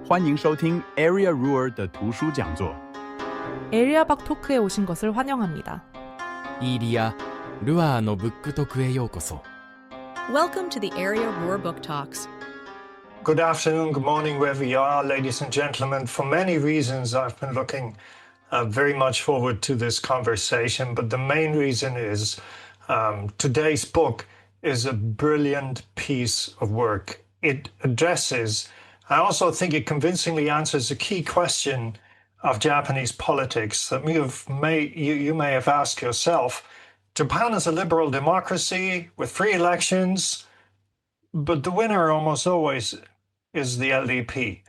欢迎收听 Area Ruler 的图书讲座。 에리아 박 토크에 오신 것을 환영합니다. 이리야, 루아의 북토크에 요코소. Welcome to the Area Ruler Book Talks. Good afternoon, good morning, wherever you are, ladies and gentlemen. For many reasons, I've been looking very much forward to this conversation, but the main reason is today's book is a brilliant piece of work. It addresses, I also think it convincingly answers a key question of Japanese politics that you may have asked yourself. Japan is a liberal democracy with free elections, but the winner almost always is the LDP.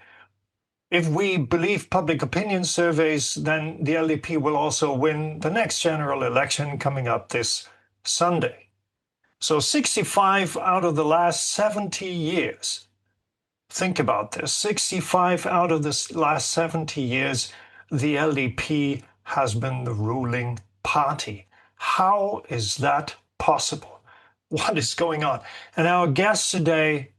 If we believe public opinion surveys, then the LDP will also win the next general election coming up this Sunday. So 65 out of the last 70 years, think about this, 65 out of the last 70 years, the LDP has been the ruling party. How is that possible? What is going on? And our guest today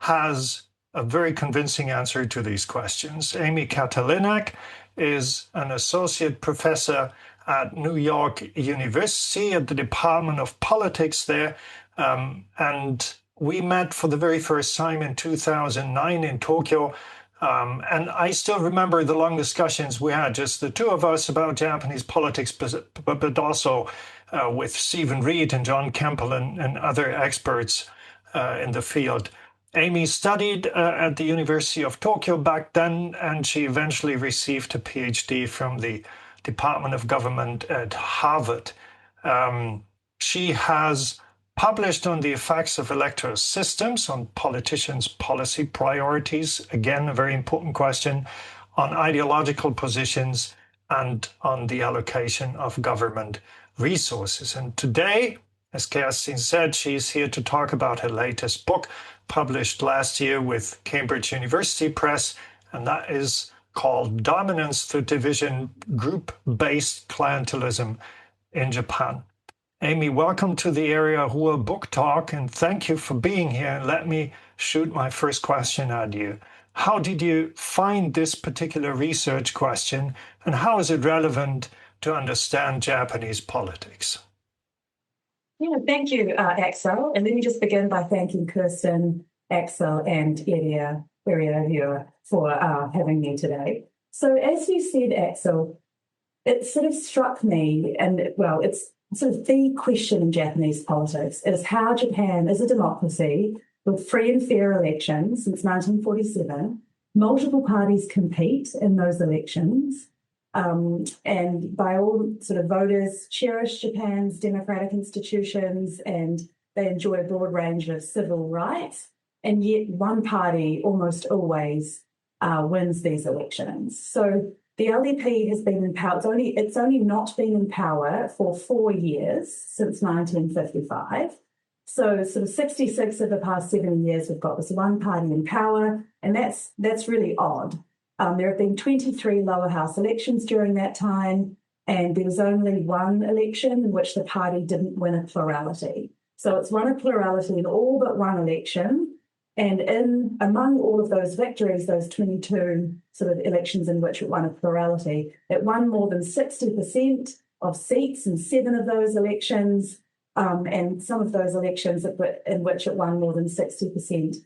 has a very convincing answer to these questions. Amy Catalinac is an associate professor at New York University at the Department of Politics there. And we met for the very first time in 2009 in Tokyo. And I still remember the long discussions we had, just the two of us, about Japanese politics, but also with Stephen Reed and John Kempel and other experts in the field. Amy studied at the University of Tokyo back then, and she eventually received a PhD from the Department of Government at Harvard. She has published on the effects of electoral systems on politicians' policy priorities, again, a very important question, on ideological positions, and on the allocation of government resources. And today, as Kerstin said, she's here to talk about her latest book, published last year with Cambridge University Press, and that is called Dominance Through Division, Group-Based Clientelism in Japan. Amy, welcome to the Area Ruler Book Talk, and thank you for being here. Let me shoot my first question at you. How did you find this particular research question, and how is it relevant to understand Japanese politics? Yeah, thank you, Axel. And let me just begin by thanking Kirsten, Axel, and Area Viewer for having me today. So as you said, Axel, it sort of struck me, and well, it's sort of the question in Japanese politics is how Japan is a democracy with free and fair elections since 1947. Multiple parties compete in those elections. And by all sort of voters cherish Japan's democratic institutions and they enjoy a broad range of civil rights. And yet one party almost always wins these elections. So the LDP has been in power. It's only not been in power for 4 years since 1955. So sort of 66 of the past 70 years, we've got this one party in power, and that's really odd. There have been 23 lower house elections during that time, and there was only one election in which the party didn't win a plurality. So it's won a plurality in all but one election, and among all of those victories, those 22 sort of elections in which it won a plurality, it won more than 60% of seats in 7 of those elections, and some of those elections in which it won more than 60%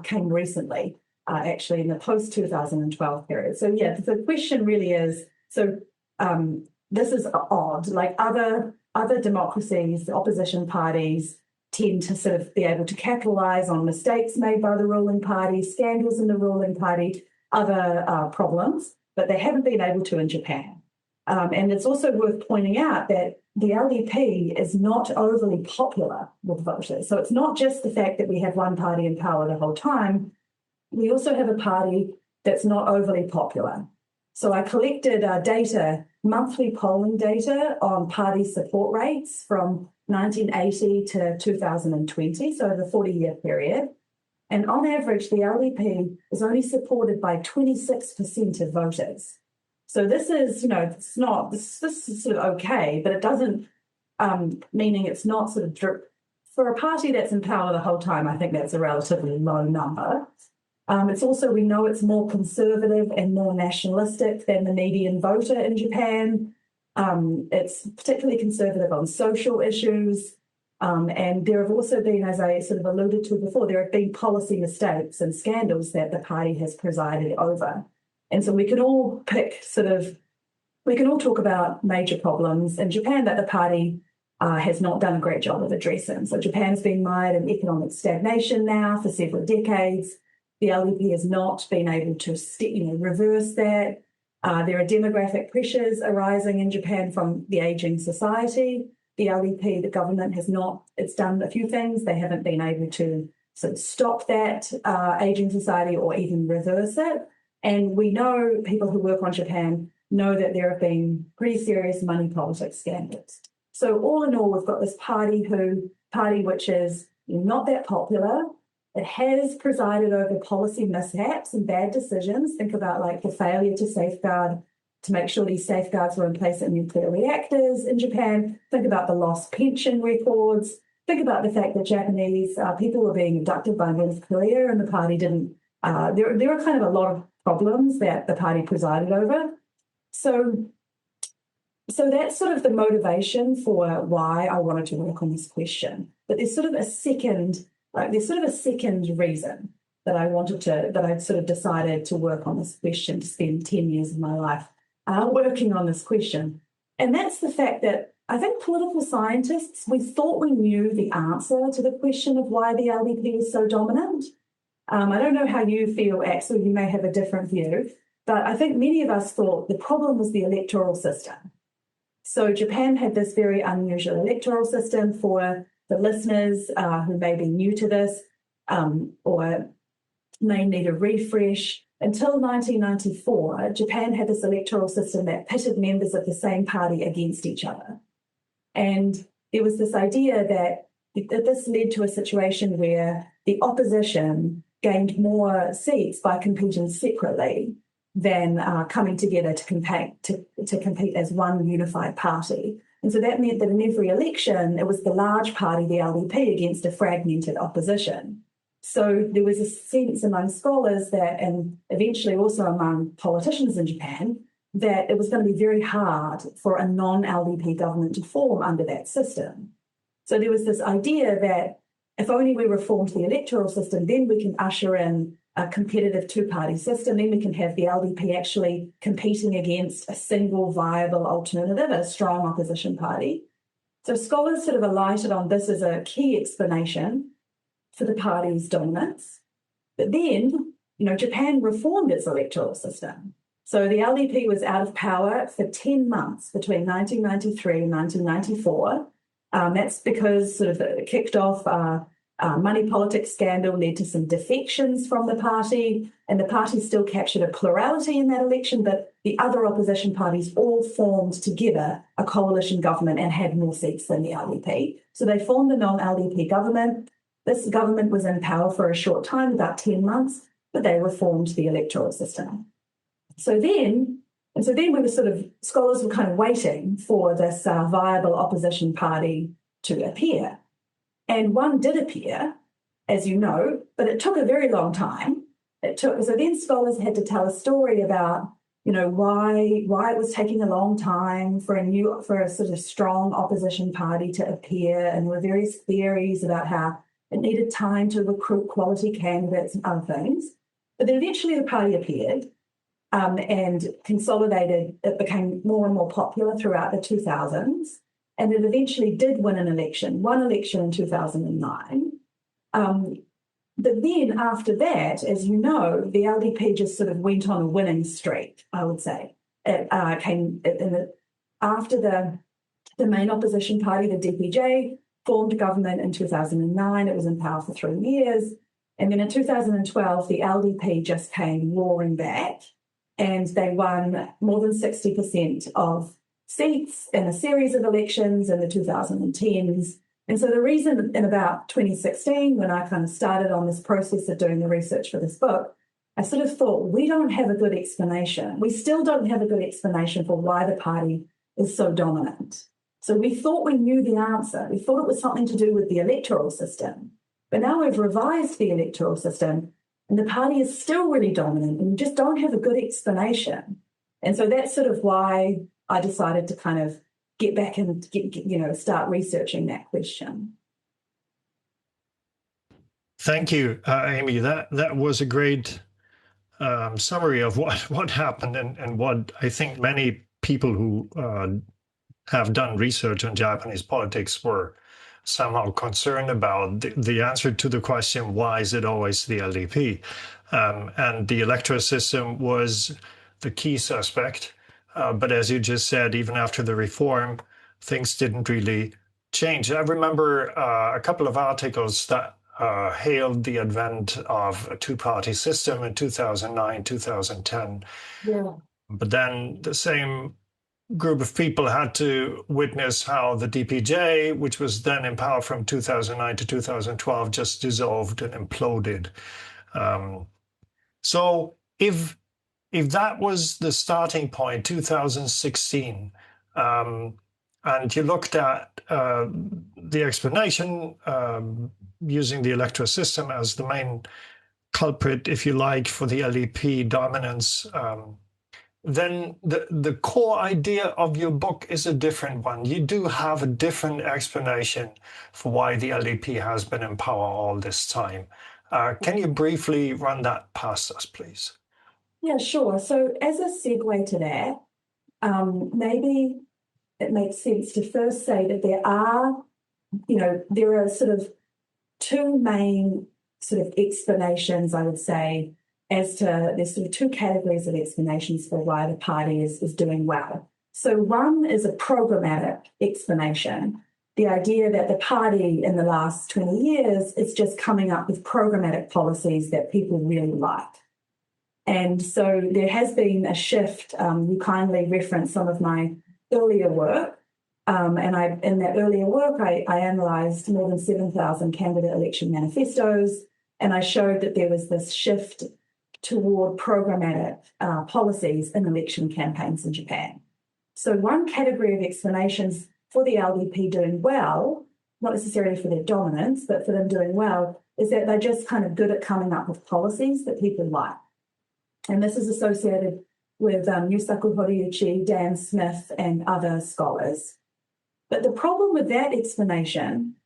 came recently. Actually in the post-2012 period. So yeah, the question really is, this is odd. Like other democracies, the opposition parties tend to sort of be able to capitalize on mistakes made by the ruling party, scandals in the ruling party, other problems, but they haven't been able to in Japan. And it's also worth pointing out that the LDP is not overly popular with voters. So it's not just the fact that we have one party in power the whole time. We also have a party that's not overly popular. So I collected monthly polling data on party support rates from 1980 to 2020, so over a 40-year period. And on average, the LDP is only supported by 26% of voters. So this is, this is sort of okay, but it doesn't, meaning it's not sort of, for a party that's in power the whole time, I think that's a relatively low number. It's also, we know it's more conservative and more nationalistic than the median voter in Japan. It's particularly conservative on social issues. And there have also been, as I sort of alluded to before, there have been policy mistakes and scandals that the party has presided over. And so we can all talk about major problems in Japan that the party has not done a great job of addressing. So Japan's been mired in economic stagnation now for several decades. The LDP has not been able to reverse that. There are demographic pressures arising in Japan from the aging society. The LDP, the government it's done a few things. They haven't been able to sort of stop that aging society or even reverse it. And we know, people who work on Japan know that there have been pretty serious money politics scandals. So all in all, we've got this party which is not that popular. It has presided over policy mishaps and bad decisions. Think about like the failure to make sure these safeguards were in place at nuclear reactors in Japan. Think about the lost pension records. Think about the fact that Japanese people were being abducted by North Korea and the party didn't. There are kind of a lot of problems that the party presided over. So that's sort of the motivation for why I wanted to work on this question. But there's sort of a second reason that I'd sort of decided to work on this question, to spend 10 years of my life working on this question. And that's the fact that I think political scientists, we thought we knew the answer to the question of why the LDP is so dominant. I don't know how you feel, Axel, you may have a different view, but I think many of us thought the problem was the electoral system. So Japan had this very unusual electoral system. For the listeners who may be new to this or may need a refresh, until 1994, Japan had this electoral system that pitted members of the same party against each other. And there was this idea that this led to a situation where the opposition gained more seats by competing separately than coming together to compete as one unified party. And so that meant that in every election, it was the large party, the LDP, against a fragmented opposition. So there was a sense among scholars that, and eventually also among politicians in Japan, that it was going to be very hard for a non-LDP government to form under that system. So there was this idea that if only we reformed the electoral system, then we can usher in a competitive two-party system, then we can have the LDP actually competing against a single viable alternative, a strong opposition party. So scholars sort of alighted on this as a key explanation for the party's dominance. But then, Japan reformed its electoral system. So the LDP was out of power for 10 months between 1993 and 1994. That's because sort of it kicked off money politics scandal, led to some defections from the party, and the party still captured a plurality in that election, but the other opposition parties all formed together a coalition government and had more seats than the LDP. So they formed a non-LDP government. This government was in power for a short time, about 10 months, but they reformed the electoral system. So then we were scholars were kind of waiting for this viable opposition party to appear. And one did appear, as you know, but it took a very long time. So then scholars had to tell a story about, why it was taking a long time for a sort of strong opposition party to appear. And there were various theories about how it needed time to recruit quality candidates and other things. But then eventually the party appeared and consolidated. It became more and more popular throughout the 2000s. And it eventually did win one election in 2009. But then after that, as you know, the LDP just sort of went on a winning streak, I would say. After the main opposition party, the DPJ, formed government in 2009. It was in power for 3 years. And then in 2012, the LDP just came roaring back, and they won more than 60% of seats in a series of elections in the 2010s. And so the reason in about 2016, when I kind of started on this process of doing the research for this book, I sort of thought, we don't have a good explanation. We still don't have a good explanation for why the party is so dominant. So we thought we knew the answer. We thought it was something to do with the electoral system. But now we've revised the electoral system, and the party is still really dominant, and you just don't have a good explanation. And so that's sort of why I decided to kind of get back and start researching that question. Thank you, Amy. That was a great summary of what happened and what I think many people who have done research on Japanese politics were somehow concerned about. The answer to the question, why is it always the LDP? And the electoral system was the key suspect. But as you just said, even after the reform, things didn't really change. I remember a couple of articles that hailed the advent of a two-party system in 2009, 2010. Yeah. But then the same group of people had to witness how the DPJ, which was then in power from 2009 to 2012, just dissolved and imploded. So if that was the starting point, 2016, and you looked at the explanation using the electoral system as the main culprit, if you like, for the LDP dominance, then the core idea of your book is a different one. You do have a different explanation for why the LDP has been in power all this time. Can you briefly run that past us, please? Yeah, sure. So as a segue to that, maybe it makes sense to first say that there are sort of two main sort of explanations, I would say, as to there's sort of two categories of explanations for why the party is doing well. So one is a programmatic explanation, the idea that the party in the last 20 years is just coming up with programmatic policies that people really like. And so there has been a shift. You kindly referenced some of my earlier work. And in that earlier work, I analysed more than 7,000 candidate election manifestos, and I showed that there was this shift toward programmatic policies in election campaigns in Japan. So one category of explanations for the LDP doing well, not necessarily for their dominance, but for them doing well, is that they're just kind of good at coming up with policies that people like. And this is associated with Yusaku Horiuchi, Dan Smith, and other scholars. But the problem with that explanation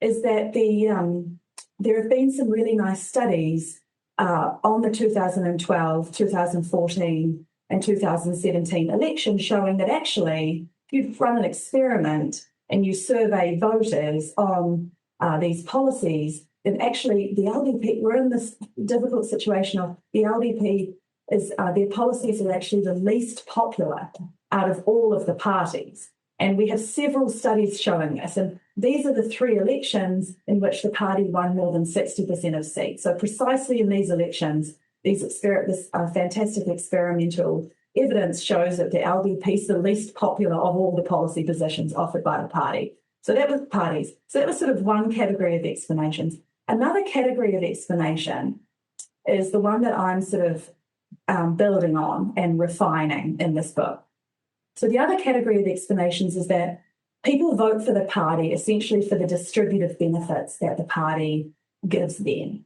is that there have been some really nice studies on the 2012, 2014, and 2017 elections showing that actually, if you run an experiment and you survey voters on these policies, then actually the LDP, we're in this difficult situation of the LDP is their policies are actually the least popular out of all of the parties. And we have several studies showing this. And these are the three elections in which the party won more than 60% of seats. So precisely in these elections, this fantastic experimental evidence shows that the LDP is the least popular of all the policy positions offered by the party. So that was parties. So that was sort of one category of explanations. Another category of explanation is the one that I'm sort of building on and refining in this book. So the other category of explanations is that people vote for the party essentially for the distributive benefits that the party gives them.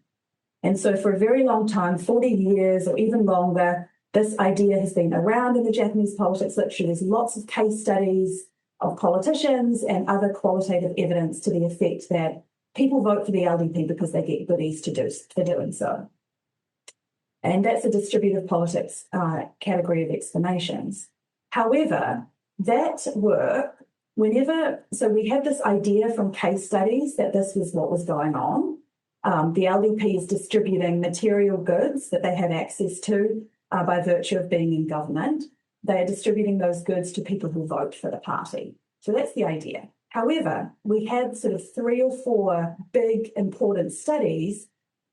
And so for a very long time, 40 years or even longer, this idea has been around in the Japanese politics literature. There's lots of case studies of politicians and other qualitative evidence to the effect that people vote for the LDP because they get goodies for doing so. And that's a distributive politics category of explanations. However, that work, so we had this idea from case studies that this was what was going on. The LDP is distributing material goods that they have access to by virtue of being in government. They are distributing those goods to people who vote for the party. So that's the idea. However, we had sort of 3 or 4 big important studies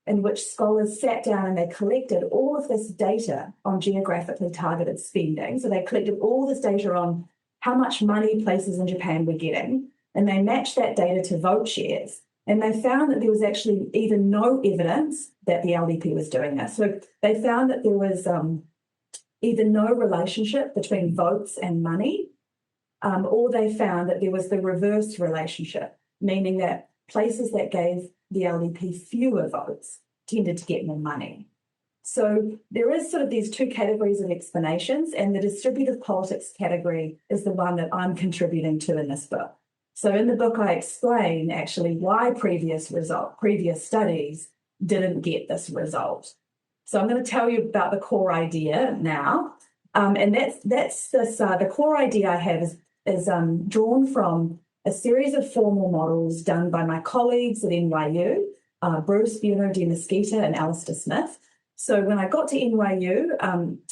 in which scholars sat down and they collected all of this data on geographically targeted spending. So they collected all this data on how much money places in Japan were getting, and they matched that data to vote shares. And they found that there was actually even no evidence that the LDP was doing this. So they found that there was either no relationship between votes and money, or they found that there was the reverse relationship, meaning that places that gave the LDP fewer votes tended to get more money. So there is sort of these two categories of explanations, and the distributive politics category is the one that I'm contributing to in this book. So in the book, I explain actually why previous studies didn't get this result. So I'm going to tell you about the core idea now. And that's this, the core idea I have is drawn from a series of formal models done by my colleagues at NYU, Bruce Buno de Mesquita and Alistair Smith. So when I got to NYU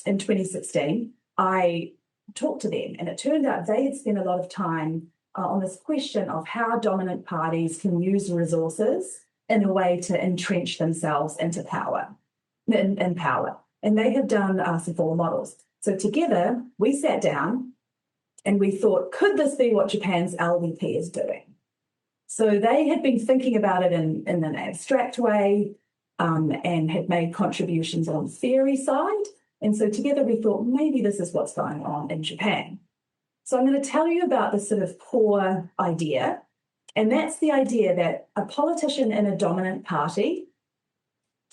in 2016, I talked to them, and it turned out they had spent a lot of time on this question of how dominant parties can use resources in a way to entrench themselves into power, in power. And they have done some formal models. So together, we sat down and we thought, could this be what Japan's LDP is doing? So they had been thinking about it in an abstract way and had made contributions on the theory side. And so together we thought, maybe this is what's going on in Japan. So I'm going to tell you about the sort of core idea, and that's the idea that a politician in a dominant party,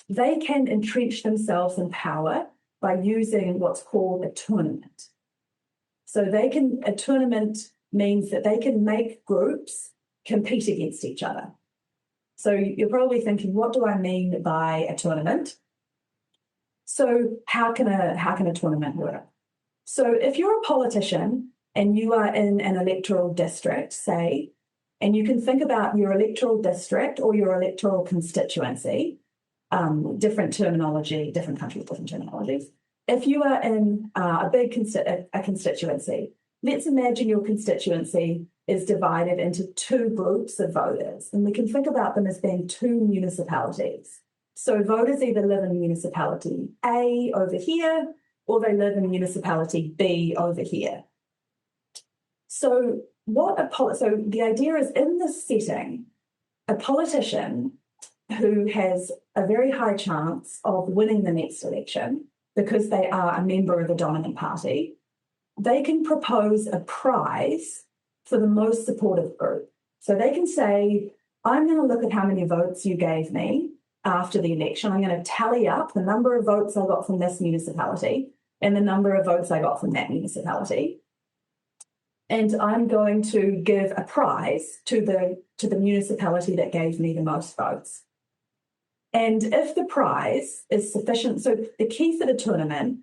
they can entrench themselves in power by using what's called a tournament. So a tournament means that they can make groups compete against each other. So you're probably thinking, what do I mean by a tournament? So how can a tournament work? So if you're a politician and you are in an electoral district, say, and you can think about your electoral district or your electoral constituency, different terminology, different countries, different terminologies. If you are in a constituency, let's imagine your constituency is divided into two groups of voters, and we can think about them as being two municipalities. So voters either live in municipality A over here, or they live in municipality B over here. So the idea is, in this setting, a politician who has a very high chance of winning the next election because they are a member of a dominant party, they can propose a prize for the most supportive group. So they can say, I'm going to look at how many votes you gave me after the election. I'm going to tally up the number of votes I got from this municipality and the number of votes I got from that municipality. And I'm going to give a prize to the municipality that gave me the most votes. And if the prize is sufficient, so the key for the tournament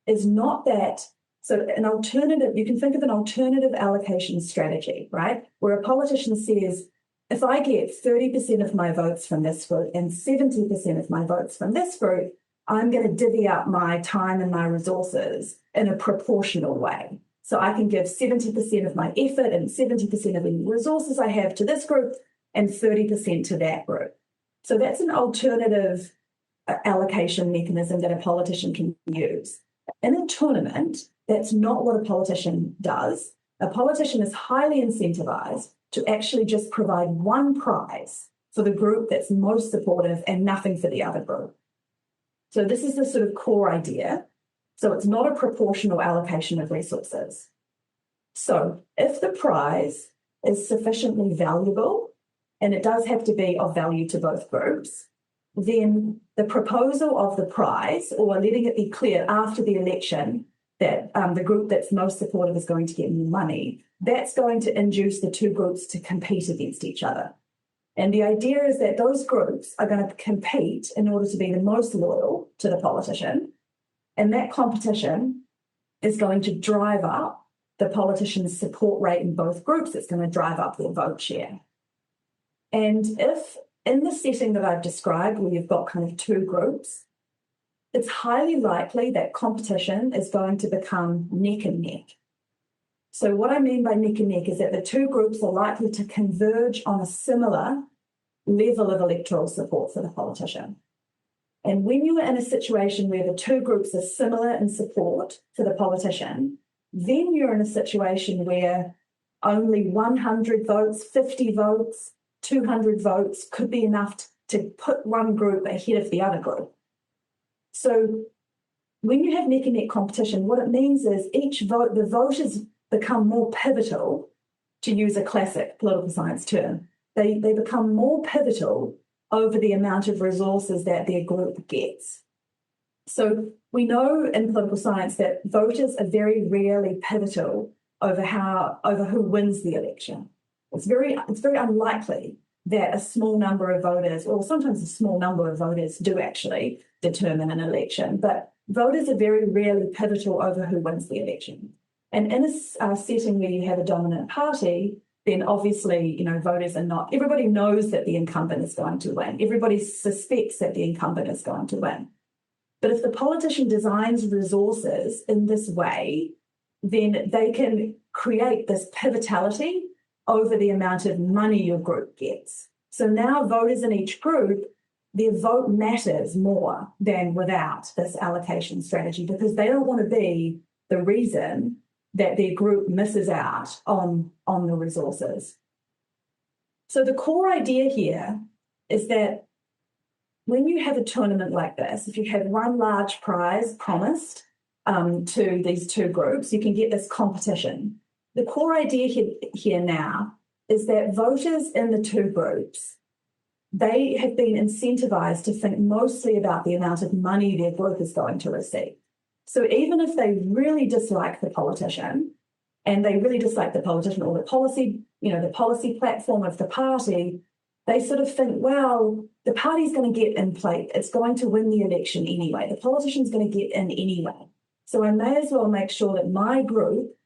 is not that, so an alternative, you can think of an alternative allocation strategy, right? Where a politician says, if I get 30% of my votes from this group and 70% of my votes from this group, I'm going to divvy up my time and my resources in a proportional way. So I can give 70% of my effort and 70% of the resources I have to this group and 30% to that group. So that's an alternative allocation mechanism that a politician can use. In a tournament, that's not what a politician does. A politician is highly incentivized to actually just provide one prize for the group that's most supportive and nothing for the other group. So this is the sort of core idea. So it's not a proportional allocation of resources. So if the prize is sufficiently valuable, and it does have to be of value to both groups, then the proposal of the prize, or letting it be clear after the election that the group that's most supportive is going to get more money, that's going to induce the two groups to compete against each other. And the idea is that those groups are going to compete in order to be the most loyal to the politician. And that competition is going to drive up the politician's support rate in both groups. It's going to drive up their vote share. And if in the setting that I've described, where you've got kind of two groups, it's highly likely that competition is going to become neck and neck. So what I mean by neck and neck is that the two groups are likely to converge on a similar level of electoral support for the politician. And when you are in a situation where the two groups are similar in support for the politician, then you're in a situation where only 100 votes, 50 votes, 200 votes could be enough to put one group ahead of the other group. So when you have neck and neck competition, what it means is the voters become more pivotal, to use a classic political science term. They become more pivotal over the amount of resources that their group gets. So we know in political science that voters are very rarely pivotal over who wins the election. It's very unlikely that a small number of voters, or sometimes a small number of voters, do actually determine an election. But voters are very rarely pivotal over who wins the election. And in a setting where you have a dominant party, then obviously, voters are not, everybody knows that the incumbent is going to win. Everybody suspects that the incumbent is going to win. But if the politician designs resources in this way, then they can create this pivotality over the amount of money your group gets. So now voters in each group, their vote matters more than without this allocation strategy, because they don't want to be the reason that their group misses out on the resources. So the core idea here is that when you have a tournament like this, if you have one large prize promised to these two groups, you can get this competition. The core idea here now is that voters in the two groups, they have been incentivized to think mostly about the amount of money their group is going to receive. So even if they really dislike the politician, and they really dislike the politician or the policy platform of the party, they sort of think, well, the party's going to get in play. It's going to win the election anyway. The politician's going to get in anyway. So I may as well make sure that my group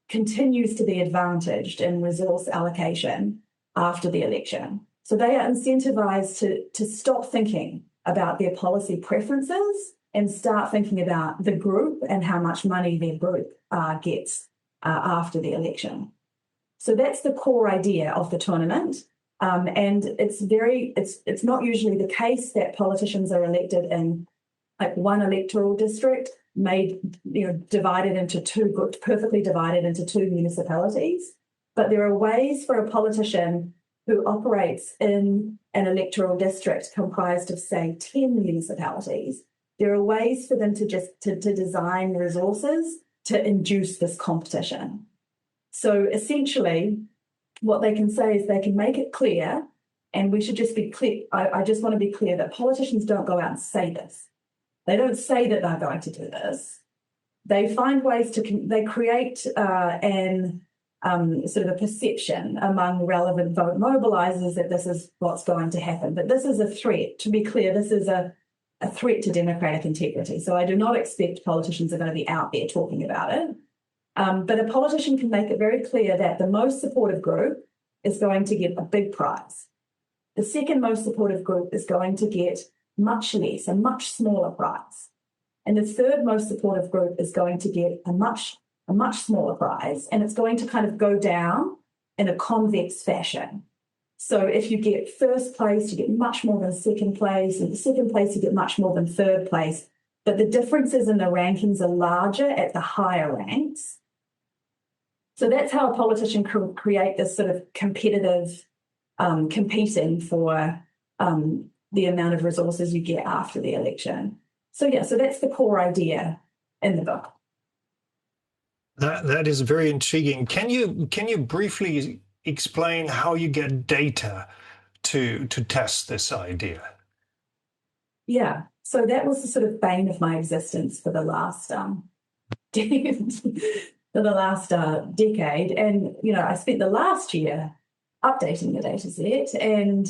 continues to be advantaged in resource allocation after the election. So they are incentivized to stop thinking about their policy preferences and start thinking about the group and how much money their group gets after the election. So that's the core idea of the tournament. And it's not usually the case that politicians are elected in like one electoral district, divided into two groups, perfectly divided into two municipalities. But there are ways for a politician who operates in an electoral district comprised of, say, 10 municipalities. There are ways for them to design resources to induce this competition. So essentially, what they can say is they can make it clear, and we should just be clear. I just want to be clear that politicians don't go out and say this. They don't say that they're going to do this. They find ways they create an sort of a perception among relevant vote mobilizers that this is what's going to happen. But this is a threat. To be clear, this is a threat to democratic integrity. So I do not expect politicians are going to be out there talking about it. But a politician can make it very clear that the most supportive group is going to get a big prize. The second most supportive group is going to get much less, a much smaller prize. And the third most supportive group is going to get a much smaller prize, and it's going to kind of go down in a convex fashion. So if you get first place, you get much more than second place, and the second place, you get much more than third place. But the differences in the rankings are larger at the higher ranks. So that's how a politician can create this sort of competitive competing for the amount of resources you get after the election. So that's the core idea in the book. That is very intriguing. Can you briefly explain how you get data to test this idea? Yeah, so that was the sort of bane of my existence for the last decade. And I spent the last year updating the data set, and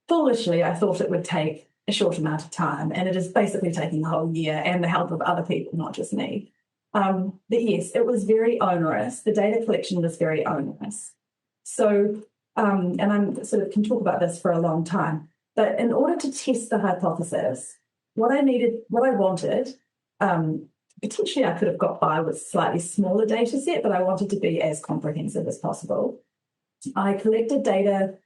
foolishly I thought it would take a short amount of time, and it is basically taking the whole year and the help of other people, not just me. But yes, it was very onerous. The data collection was very onerous. So, and I'm sort of can talk about this for a long time, but in order to test the hypothesis, what I wanted, potentially I could have got by with slightly smaller data set, but I wanted to be as comprehensive as possible. I collected data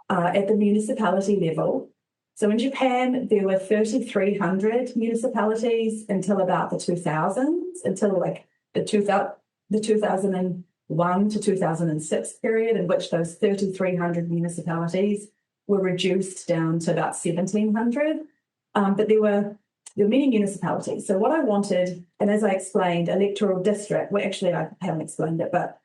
at the municipality level. So in Japan, there were 3,300 municipalities until about the 2000s, until like the 2001 to 2006 period, in which those 3,300 municipalities were reduced down to about 1,700. But there were many municipalities. So what I wanted, and as I explained, electoral district, well, actually I haven't explained it, but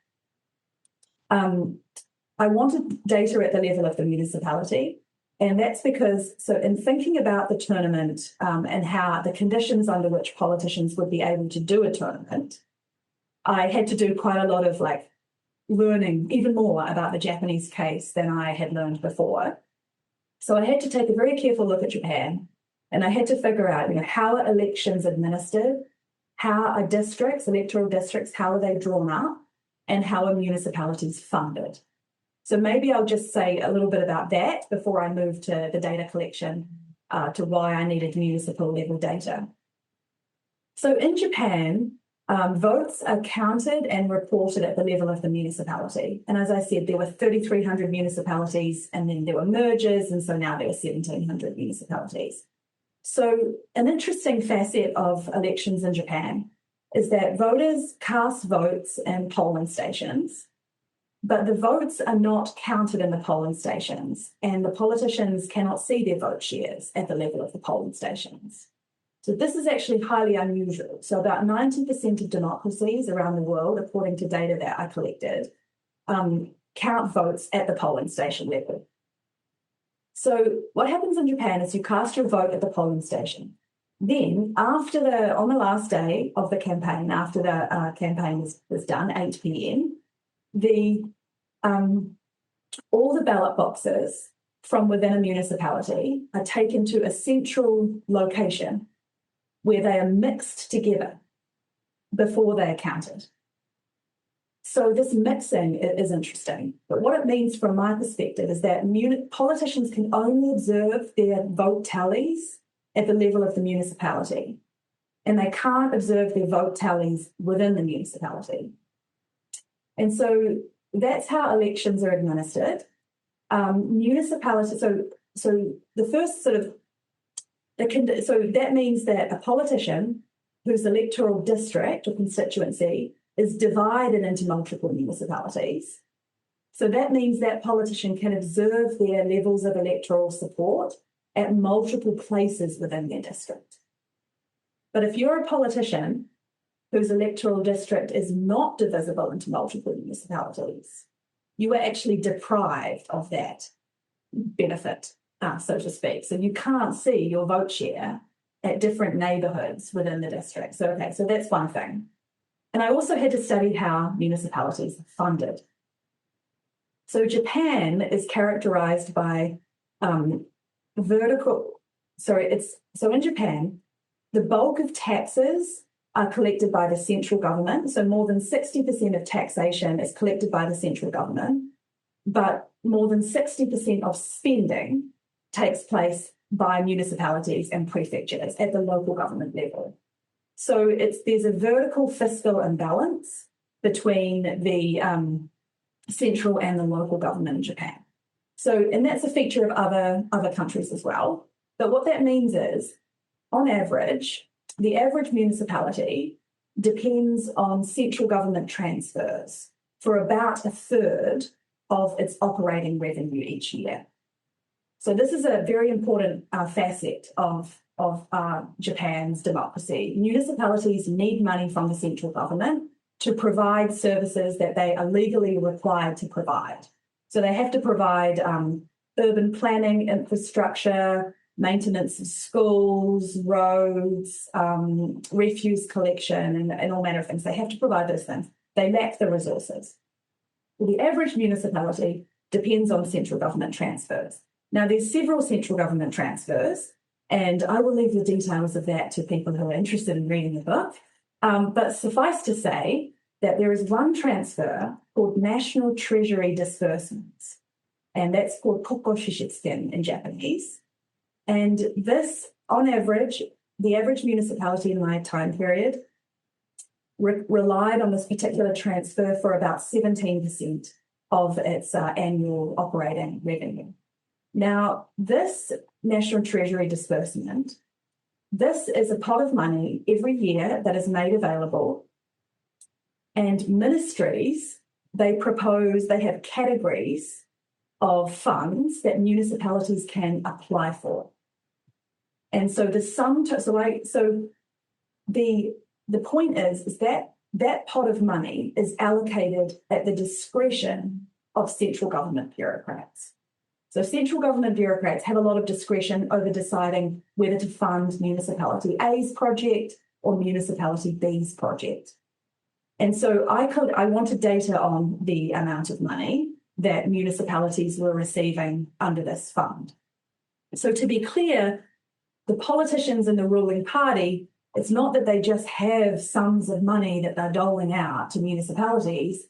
I wanted data at the level of the municipality. And that's because, so in thinking about the tournament and how the conditions under which politicians would be able to do a tournament, I had to do quite a lot of like learning even more about the Japanese case than I had learned before. So I had to take a very careful look at Japan, and I had to figure out, how are elections administered, how are districts, electoral districts, how are they drawn up, and how are municipalities funded. So maybe I'll just say a little bit about that before I move to the data collection, to why I needed municipal level data. So in Japan, votes are counted and reported at the level of the municipality. And as I said, there were 3,300 municipalities, and then there were mergers, and so now there were 1,700 municipalities. So an interesting facet of elections in Japan is that voters cast votes in polling stations, but the votes are not counted in the polling stations, and the politicians cannot see their vote shares at the level of the polling stations. So this is actually highly unusual. So about 90% of democracies around the world, according to data that I collected, count votes at the polling station level. So what happens in Japan is you cast your vote at the polling station. Then on the last day of the campaign, after the campaign was done, 8 p.m., all the ballot boxes from within a municipality are taken to a central location where they are mixed together before they are counted. So this mixing is interesting. But what it means from my perspective is that politicians can only observe their vote tallies at the level of the municipality, and they can't observe their vote tallies within the municipality. And so that's how elections are administered. Municipality. So the first sort of so that means that a politician whose electoral district or constituency is divided into multiple municipalities. So that means that politician can observe their levels of electoral support at multiple places within their district. But if you're a politician whose electoral district is not divisible into multiple municipalities, you are actually deprived of that benefit, so to speak. So you can't see your vote share at different neighbourhoods within the district. So that's one thing. And I also had to study how municipalities are funded. So Japan is characterized by in Japan, the bulk of taxes are collected by the central government. So more than 60% of taxation is collected by the central government, but more than 60% of spending takes place by municipalities and prefectures at the local government level. So there's a vertical fiscal imbalance between the central and the local government in Japan. So, and that's a feature of other countries as well. But what that means is, on average, the average municipality depends on central government transfers for about a third of its operating revenue each year. So this is a very important facet of Japan's democracy. Municipalities need money from the central government to provide services that they are legally required to provide. So they have to provide urban planning, infrastructure, maintenance of schools, roads, refuse collection, and all manner of things. They have to provide those things. They lack the resources. Well, the average municipality depends on central government transfers. Now, there's several central government transfers, and I will leave the details of that to people who are interested in reading the book. But suffice to say that there is one transfer called National Treasury Disbursements, and that's called kokoshishitsuken in Japanese. And this, on average, the average municipality in my time period relied on this particular transfer for about 17% of its annual operating revenue. Now, this National Treasury disbursement, this is a pot of money every year that is made available, and ministries, they have categories of funds that municipalities can apply for. And so the point is that pot of money is allocated at the discretion of central government bureaucrats. So central government bureaucrats have a lot of discretion over deciding whether to fund municipality A's project or municipality B's project. And so I wanted data on the amount of money that municipalities were receiving under this fund. So to be clear, the politicians in the ruling party, it's not that they just have sums of money that they're doling out to municipalities.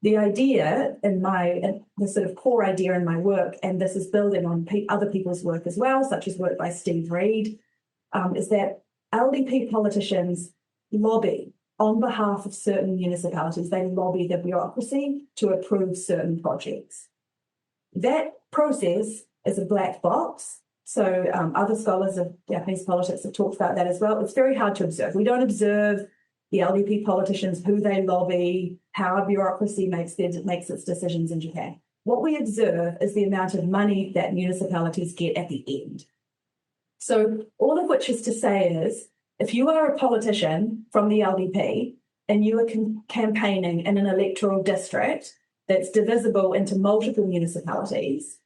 The idea the sort of core idea in my work, and this is building on other people's work as well, such as work by Steve Reed, is that LDP politicians lobby on behalf of certain municipalities. They lobby the bureaucracy to approve certain projects. That process is a black box. So other scholars of Japanese politics have talked about that as well. It's very hard to observe. We don't observe the LDP politicians, who they lobby, how a bureaucracy makes its decisions in Japan. What we observe is the amount of money that municipalities get at the end. So all of which is to say is, if you are a politician from the LDP and you are campaigning in an electoral district that's divisible into multiple municipalities,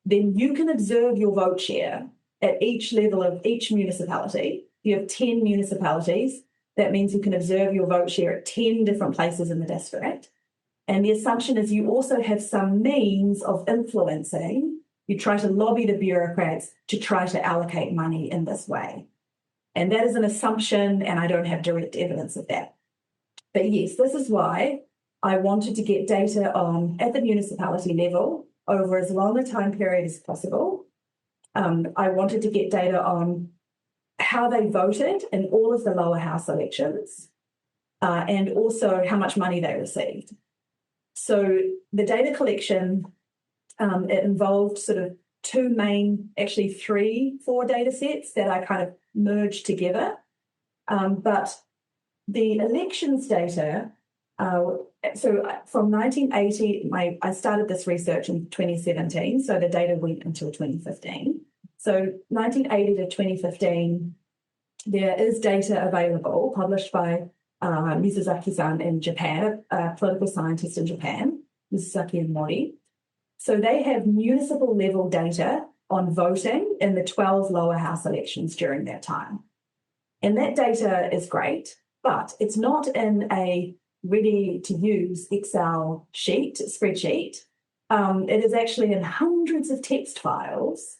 then you can observe your vote share at each level of each municipality. You have 10 municipalities. That means you can observe your vote share at 10 different places in the district. And the assumption is you also have some means of influencing. You try to lobby the bureaucrats to try to allocate money in this way. And that is an assumption, and I don't have direct evidence of that. But yes, this is why I wanted to get data on, at the municipality level, over as long a time period as possible. I wanted to get data on how they voted in all of the lower house elections, and also how much money they received. So the data collection, it involved sort of four data sets that I kind of merged together. But the elections data, so from 1980, I started this research in 2017, so the data went until 2015. So 1980 to 2015, there is data available published by Mizuzaki-san in Japan, a political scientist in Japan, Mizuzaki and Mori. So they have municipal level data on voting in the 12 lower house elections during that time. And that data is great, but it's not in a ready-to-use Excel spreadsheet. It is actually in hundreds of text files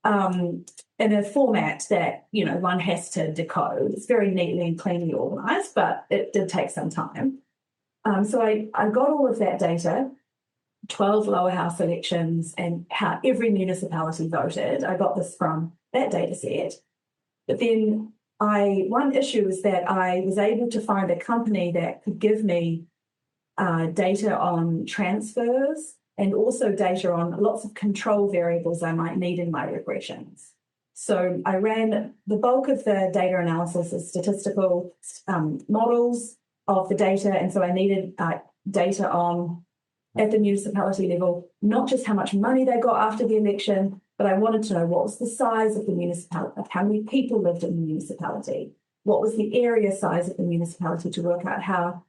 in a format that, one has to decode. It's very neatly and cleanly organised, but it did take some time. So I got all of that data, 12 lower house elections, and how every municipality voted. I got this from that data set. But then one issue is that I was able to find a company that could give me data on transfers and also data on lots of control variables I might need in my regressions. So I ran the bulk of the data analysis as statistical models of the data. And so I needed data on, at the municipality level, not just how much money they got after the election, but I wanted to know what was the size of the municipality, how many people lived in the municipality, what was the area size of the municipality, to work out how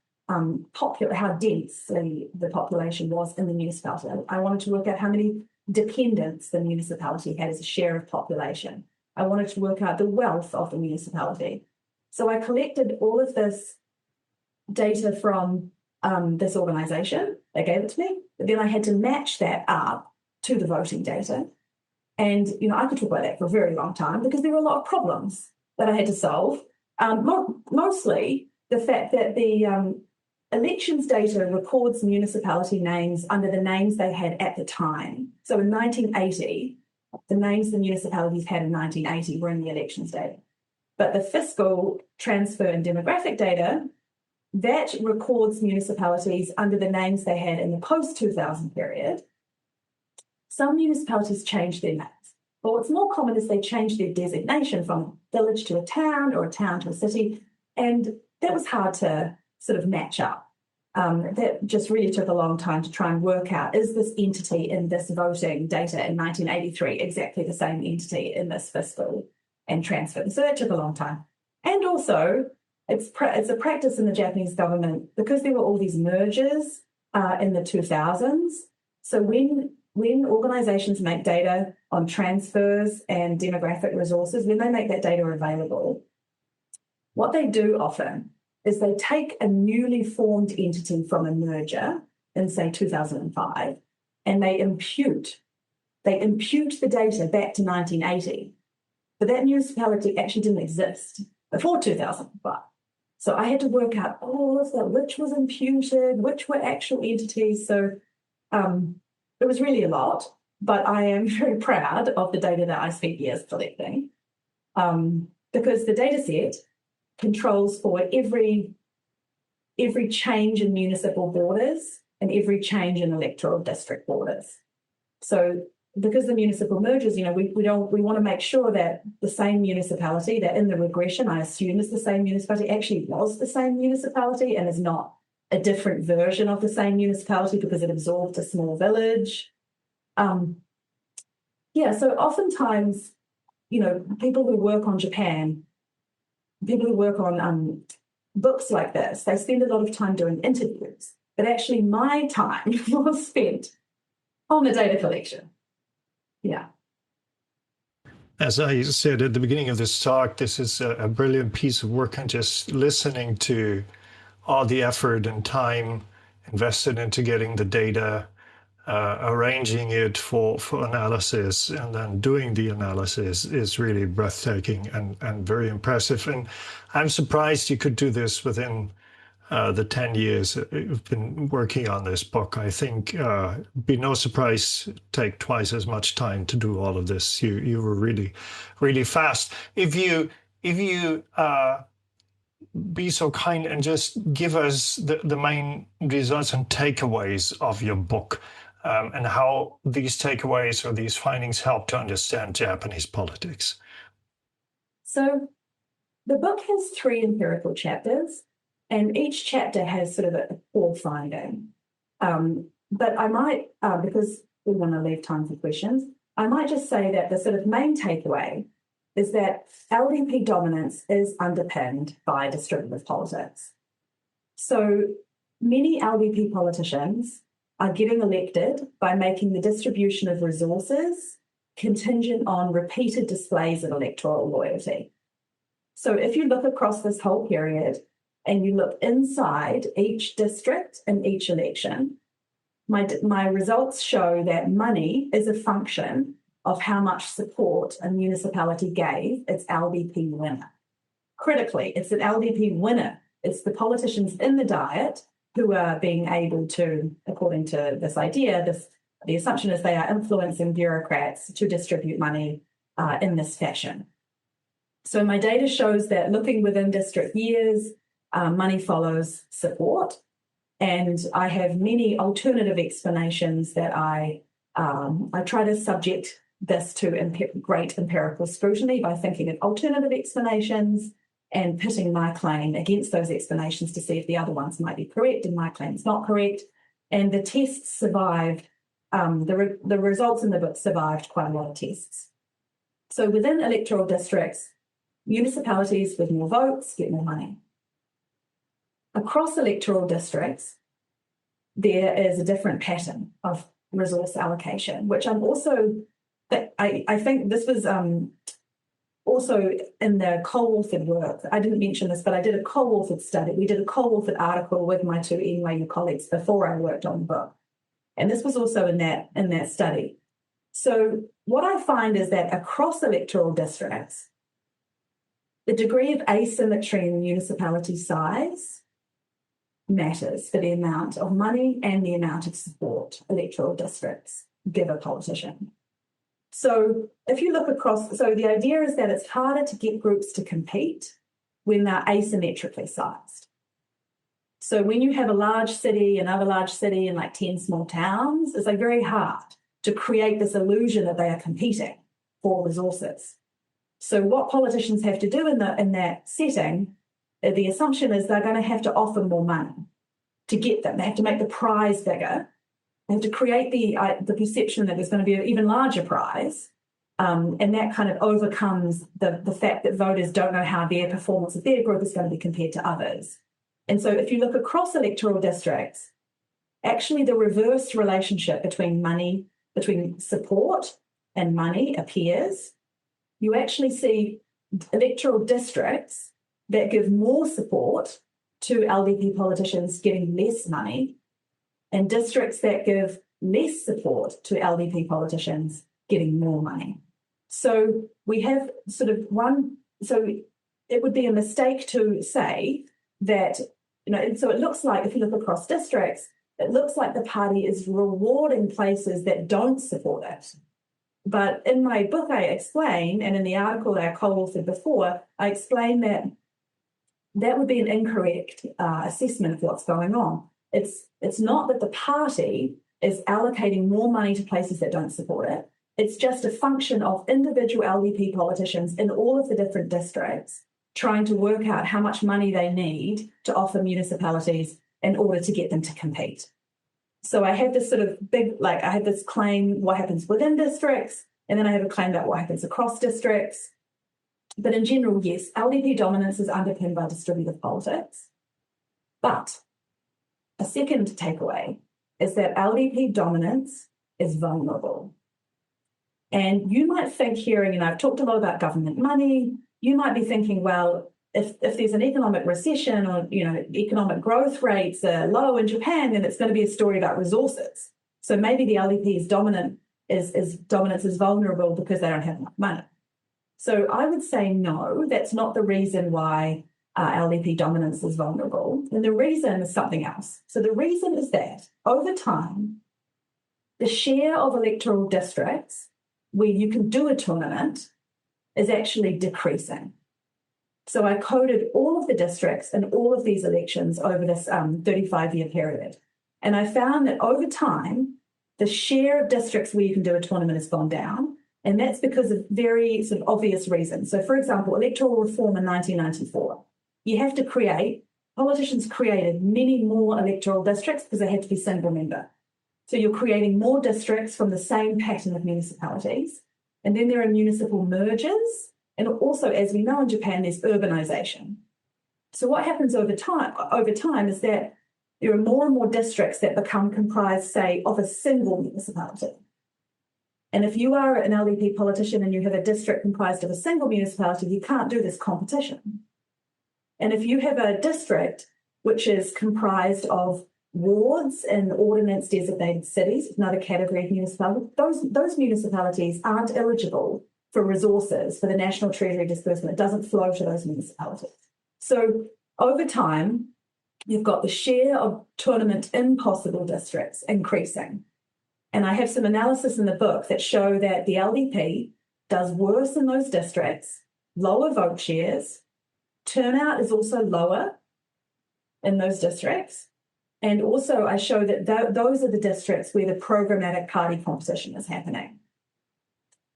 densely the population was in the municipality. I wanted to work out how many dependents the municipality had as a share of population. I wanted to work out the wealth of the municipality. So I collected all of this data from this organisation. They gave it to me, but then I had to match that up to the voting data. And, I could talk about that for a very long time because there were a lot of problems that I had to solve. Mostly the fact that the elections data records municipality names under the names they had at the time. So in 1980, the names the municipalities had in 1980 were in the elections data. But the fiscal, transfer and demographic data, that records municipalities under the names they had in the post-2000 period. Some municipalities changed their names. But what's more common is they changed their designation from a village to a town or a town to a city. And that was hard to sort of match up. That just really took a long time to try and work out, is this entity in this voting data in 1983 exactly the same entity in this fiscal and transfer? So that took a long time. And also, it's a practice in the Japanese government, because there were all these mergers in the 2000s. So when when organisations make data on transfers and demographic resources, when they make that data available, what they do often is they take a newly formed entity from a merger in, say, 2005, and they impute the data back to 1980. But that municipality actually didn't exist before 2005. So I had to work out all of that, which was imputed, which were actual entities. So it was really a lot, but I am very proud of the data that I spent years collecting, because the data set controls for every change in municipal borders and every change in electoral district borders. So because the municipal mergers, we want to make sure that the same municipality that in the regression I assume is the same municipality actually was the same municipality and is not a different version of the same municipality because it absorbed a small village. So oftentimes, people who work on Japan, people who work on books like this, they spend a lot of time doing interviews, but actually my time was spent on the data collection. Yeah. As I said at the beginning of this talk, this is a brilliant piece of work, and just listening to all the effort and time invested into getting the data, arranging it for analysis, and then doing the analysis is really breathtaking and very impressive. And I'm surprised you could do this within the 10 years you've been working on this book. I think it'd be no surprise take twice as much time to do all of this. You were really, really fast. If you be so kind and just give us the main results and takeaways of your book, and how these takeaways or these findings help to understand Japanese politics. So the book has 3 empirical chapters, and each chapter has sort of a core finding. But I might, because we want to leave time for questions, I might just say that the sort of main takeaway is that LDP dominance is underpinned by distributive politics. So many LDP politicians are getting elected by making the distribution of resources contingent on repeated displays of electoral loyalty. So if you look across this whole period and you look inside each district and each election, my results show that money is a function of how much support a municipality gave its LDP winner. Critically, it's an LDP winner. It's the politicians in the Diet who are being able to, according to this idea, the assumption is they are influencing bureaucrats to distribute money in this fashion. So my data shows that looking within district years, money follows support. And I have many alternative explanations that I try to subject this to great empirical scrutiny by thinking of alternative explanations and pitting my claim against those explanations to see if the other ones might be correct and my claim is not correct. And the tests survived, the results in the book survived quite a lot of tests. So within electoral districts, municipalities with more votes get more money. Across electoral districts, there is a different pattern of resource allocation, which I think this was also in the co-authored work. I didn't mention this, but I did a co-authored study. We did a co-authored article with my 2 NYU colleagues before I worked on the book. And this was also in that study. So what I find is that across electoral districts, the degree of asymmetry in municipality size matters for the amount of money and the amount of support electoral districts give a politician. So if you look across, so the idea is that it's harder to get groups to compete when they're asymmetrically sized. So when you have a large city, another large city, and like 10 small towns, it's like very hard to create this illusion that they are competing for resources. So what politicians have to do in that setting, the assumption is they're going to have to offer more money to get them. They have to make the prize bigger. They have to create the perception that there's going to be an even larger prize. And that kind of overcomes the fact that voters don't know how their performance of their group is going to be compared to others. And so if you look across electoral districts, actually the reverse relationship between money between support and money appears, you actually see electoral districts that give more support to LDP politicians getting less money, and districts that give less support to LDP politicians getting more money. So we have sort of so it would be a mistake to say that, so it looks like, if you look across districts, it looks like the party is rewarding places that don't support it. But in my book, I explain, and in the article that I co-authored before, I explain that that would be an incorrect assessment of what's going on. It's not that the party is allocating more money to places that don't support it. It's just a function of individual LDP politicians in all of the different districts trying to work out how much money they need to offer municipalities in order to get them to compete. So I have this sort of I have this claim what happens within districts, and then I have a claim about what happens across districts. But in general, yes, LDP dominance is underpinned by distributive politics. But a second takeaway is that LDP dominance is vulnerable. And you might think hearing, I've talked a lot about government money, you might be thinking, well, if there's an economic recession or, economic growth rates are low in Japan, then it's going to be a story about resources. So maybe the LDP's dominance is vulnerable because they don't have enough money. So I would say no, that's not the reason why LDP dominance is vulnerable. And the reason is something else. So the reason is that over time, the share of electoral districts where you can do a tournament is actually decreasing. So I coded all of the districts in all of these elections over this 35-year period. And I found that over time, the share of districts where you can do a tournament has gone down. And that's because of very sort of obvious reasons. So for example, electoral reform in 1994, politicians created many more electoral districts because they had to be single member. So you're creating more districts from the same pattern of municipalities. And then there are municipal mergers. And also, as we know in Japan, there's urbanization. So what happens over time is that there are more and more districts that become comprised, say, of a single municipality. And if you are an LDP politician and you have a district comprised of a single municipality, you can't do this competition. And if you have a district which is comprised of wards and ordinance-designated cities, another category of municipality, those municipalities aren't eligible for resources for the National Treasury disbursement. It doesn't flow to those municipalities. So over time, you've got the share of tournament impossible districts increasing. And I have some analysis in the book that show that the LDP does worse in those districts, lower vote shares, turnout is also lower in those districts. And also I show that those are the districts where the programmatic party competition is happening.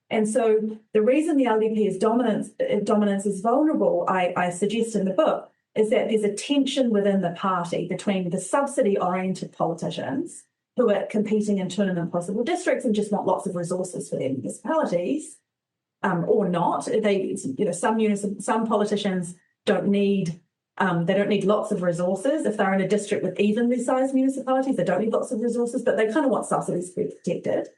And so the reason the LDP's dominance is vulnerable, I suggest in the book, is that there's a tension within the party between the subsidy-oriented politicians who are competing in tournament possible districts and just want lots of resources for their municipalities, or not. Some politicians don't need lots of resources. If they're in a district with evenly sized municipalities, they don't need lots of resources, but they kind of want subsidies to be protected.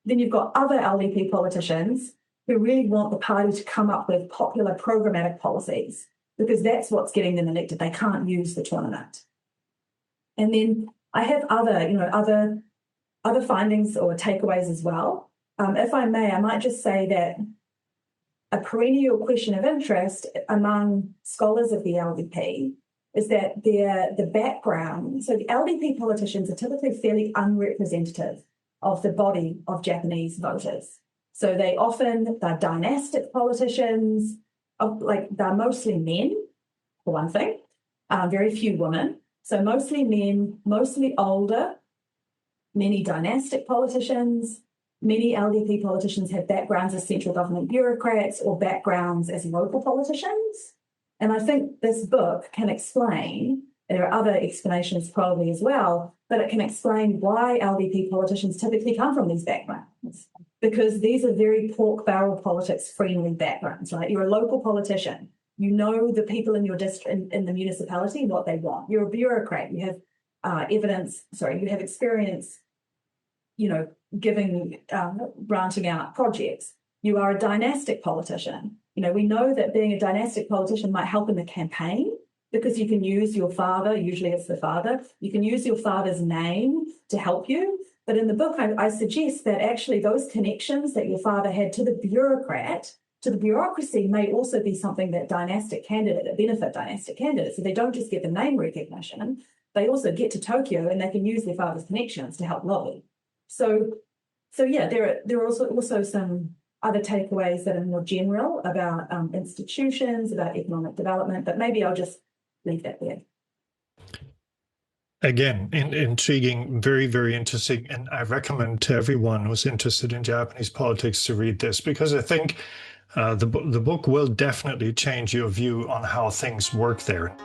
Then you've got other LDP politicians who really want the party to come up with popular programmatic policies because that's what's getting them elected. They can't use the tournament. And then I have other findings or takeaways as well. If I may, I might just say that a perennial question of interest among scholars of the LDP is that the background, so the LDP politicians are typically fairly unrepresentative of the body of Japanese voters. So they're dynastic politicians, they're mostly men, for one thing, very few women. So mostly men, mostly older, many dynastic politicians. Many LDP politicians have backgrounds as central government bureaucrats or backgrounds as local politicians. And I think this book can explain, and there are other explanations probably as well, but it can explain why LDP politicians typically come from these backgrounds. Because these are very pork barrel politics friendly backgrounds, right? You're a local politician. You know the people in your district, in the municipality, what they want. You're a bureaucrat. You have you have experience, granting out projects. You are a dynastic politician. We know that being a dynastic politician might help in the campaign because you can use your father, usually it's the father, you can use your father's name to help you. But in the book, I suggest that actually those connections that your father had to the bureaucrat, to the bureaucracy, may also be something that benefit dynastic candidates. So they don't just get the name recognition, they also get to Tokyo and they can use their father's connections to help lobby. So yeah, there are also some other takeaways that are more general about institutions, about economic development, but maybe I'll just leave that there. Again, intriguing, very, very interesting. And I recommend to everyone who's interested in Japanese politics to read this, because I think the book will definitely change your view on how things work there.